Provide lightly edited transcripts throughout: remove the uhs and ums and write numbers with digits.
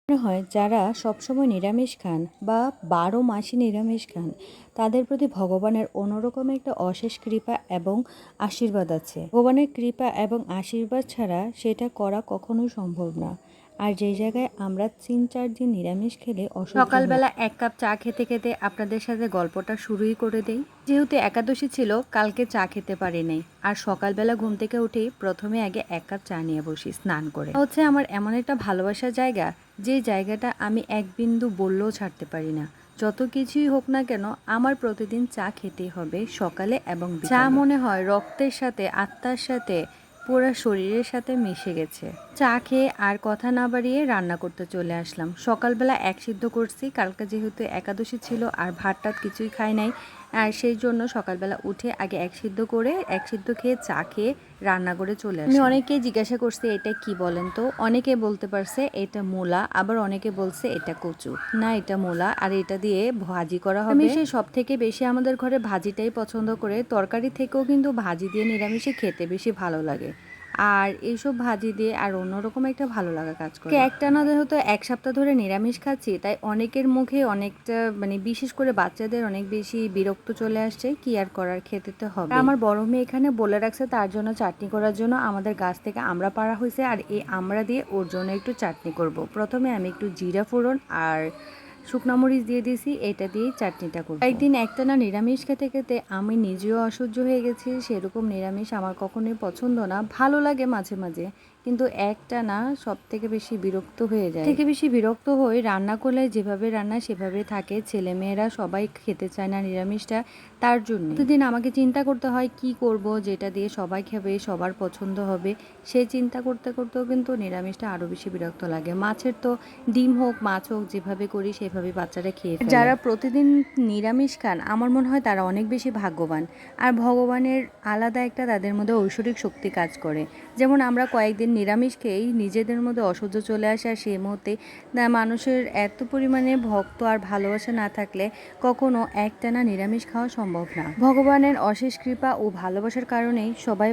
মনে হয় যারা সবসময় নিরামিষ খান বা ১২ মাসই নিরামিষ খান তাদের প্রতি ভগবানের অন্যরকম একটা অশেষ কৃপা এবং আশীর্বাদ আছে। ভগবানের কৃপা এবং আশীর্বাদ ছাড়া সেটা করা কখনোই সম্ভব না। আর যেই জায়গায় আমরা ৩-৪ দিন নিরামিষ খেলে সকালবেলা ১ কাপ চা খেতে খেতে আপনাদের সাথে গল্পটা শুরুই করে দেই। যেহেতু একাদশী ছিল, কালকে চা খেতে পারি নাই। আর সকালবেলা ঘুম থেকে উঠেই প্রথমে আগে ১ কাপ চা নিয়ে বসি স্নান করে। হচ্ছে আমার এমন একটা ভালোবাসার জায়গা, যে জায়গাটা আমি এক বিন্দু বললেও ছাড়তে পারি না। যত কিছুই হোক না কেন আমার প্রতিদিন চা খেতেই হবে, সকালে এবং বিকালে। চা মনে হয় রক্তের সাথে, আত্মার সাথে, পুরো শরীরের সাথে মিশে গেছে। চা খেয়ে আর কথা না বাড়িয়ে রান্না করতে চলে আসলাম। সকালবেলা এক সিদ্ধ করছি, কালকে যেহেতু একাদশী ছিল আর ভাত টাত কিছুই খাই নাই, আর সেই জন্য সকালবেলা উঠে আগে এক সিদ্ধ করে, এক সিদ্ধ খেয়ে চা খেয়ে রান্না করে চলে আসি। আমি অনেকেই জিজ্ঞাসা করছি এটা কি বলেন তো, অনেকে বলতে পারছে এটা মূলা, আবার অনেকে বলছে এটা কচু। না, এটা মূলা, আর এটা দিয়ে ভাজি করা হবে। আমি সব থেকে বেশি আমাদের ঘরে ভাজিটাই পছন্দ করে, তরকারি থেকেও কিন্তু ভাজি দিয়ে নিরামিষে খেতে বেশি ভালো লাগে। আর এইসব ভাজি দিয়ে আর অন্যরকম একটা ভালো লাগা কাজ করে। একটানা যেহেতু ১ সপ্তাহ ধরে নিরামিষ খাচ্ছি, তাই অনেকের মুখে অনেকটা বিশেষ করে বাচ্চাদের অনেক বেশি বিরক্ত চলে আসছে। কি আর করার, খেতে তো হবে। আমার বড় মেয়ে এখানে বলে রাখছে তার জন্য চাটনি করার জন্য আমাদের গাছ থেকে আমড়া পাড়া হয়েছে, আর এই আমড়া দিয়ে ওর জন্য একটু চাটনি করব। প্রথমে আমি একটু জিরা ফোড়ন আর শুকনো মরিচ দিয়ে দিয়েছি, এটা দিয়েই চাটনিটা করব। একদিন একটানা নিরামিষ খেতে খেতে আমি নিজেও অসহ্য হয়ে গেছি। সেরকম নিরামিষ আমার কখনোই পছন্দ না, ভালো লাগে মাঝে মাঝে, কিন্তু একটানা সব থেকে বেশি বিরক্ত হয়ে যায়। থেকে বেশি বিরক্ত হয়ে রান্না করলে যেভাবে রান্না সেভাবে থাকে, ছেলেমেয়েরা সবাই খেতে চায় না নিরামিষটা, তার জন্য প্রতিদিন আমাকে চিন্তা করতে হয় কি করব যেটা দিয়ে সবাই খাবে, সবার পছন্দ হবে। সেই চিন্তা করতে করতেও কিন্তু নিরামিষটা আরও বেশি বিরক্ত লাগে। মাছের তো ডিম হোক মাছ হোক যেভাবে করি সেভাবে বাচ্চারা খেয়ে ফেলে। যারা প্রতিদিন নিরামিষ খান আমার মনে হয় তারা অনেক বেশি ভাগ্যবান, আর ভগবানের আলাদা একটা তাদের মধ্যে ঐশ্বরিক শক্তি কাজ করে। যেমন আমরা কয়েকদিন নিরামিষ খেয়েই নিজেদের মধ্যে অসহ্য চলে আসে, আর সেই মুহূর্তে মানুষের এত পরিমাণে ভক্ত আর ভালোবাসা না থাকলে কখনো একটানা নিরামিষ খাওয়া সম্ভব না। ভগবানের অশেষ কৃপা ও ভালোবাসার কারণেই সবাই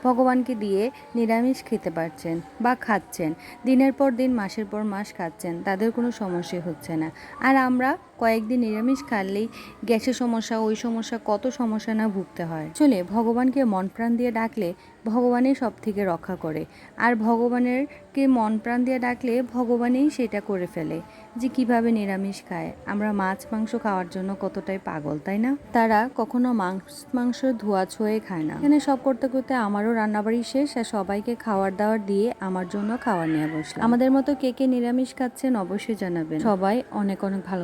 ভগবানকে দিয়ে নিরামিষ খেতে পারছেন বা খাচ্ছেন, দিনের পর দিন মাসের পর মাস খাচ্ছেন, তাদের কোনো সমস্যা হচ্ছে না। আর আমরা কয়েকদিন নিরামিষ খাইলেই গ্যাসের সমস্যা, ওই সমস্যা, কত সমস্যা না ভুগতে হয়। চলে ভগবানকে মন প্রাণ দিয়ে ডাকলে ভগবানই সব থেকে রক্ষা করে, আর ভগবানেরকে মন প্রাণ দিয়ে ডাকলে ভগবানই সেটা করে ফেলে। যে কিভাবে নিরামিষ খায়, আমরা মাছ মাংস খাওয়ার জন্য কতটাই পাগল, তাই না? তারা কখনো মাংস ধোয়া ছোঁয়ে খায় না। এখানে সব করতে করতে আমারও রান্নাবাড়ি শেষ, আর সবাইকে খাওয়ার দাওয়ার দিয়ে আমার জন্য খাওয়ার নিয়ে বসলাম। আমাদের মতো কে কে নিরামিষ খাচ্ছেন অবশ্যই জানাবেন। সবাই অনেক অনেক ভালো।